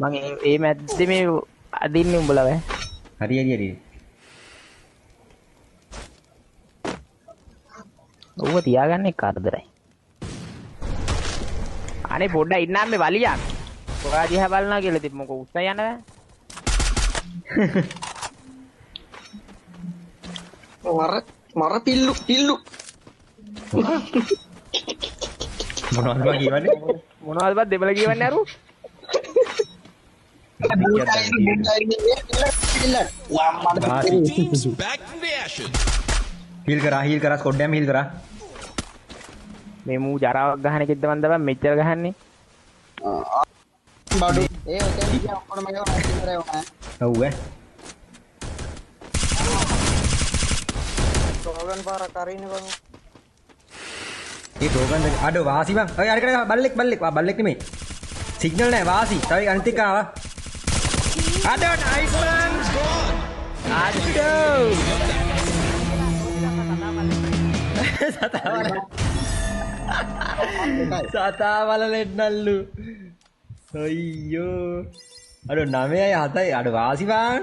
මං ඒ මැද්දේ මේ අදින්නේ උඹලා වේ. හරි. ඌව තියාගන්නේ කරදරයි. අනේ පොඩ්ඩක් ඉන්නම් මේ වලියක්. ඔයා දිහා බලනවා කියලා ඉතින් මොකෝ උස්ස යන්න බෑ. මර පිල්ලු මොනවද කියවන්නේ? මොනවද බත් දෙබල කියවන්නේ අරු? හීල් කරා ස්කොඩ්ඩෑම හීල් කරා. මේ මූ ජරාවක් ගහන එකෙක්ද මන්ද බං මෙච්චර ගහන්නේ. බඩු ඒ ඔතෙන් ගියා ඔක්කොම මගේ වහන්සේ කරේ වුණා. ඔව් ඈ. රෝගන් පාර කරින්න බං. ඒ රෝගන් දෙක අඩෝ වාසි බං. ඔය අර කඩ බල්ලෙක් නෙමෙයි. සිග්නල් නැහැ වාසි. තව අනිත් එක ආවා. අඩෝ නයිස් මන්. අඩෝ. සතා බලලෙන්නල්ලු. අයියෝ. අඩෝ 9යි 7යි අඩෝ වාසි බං.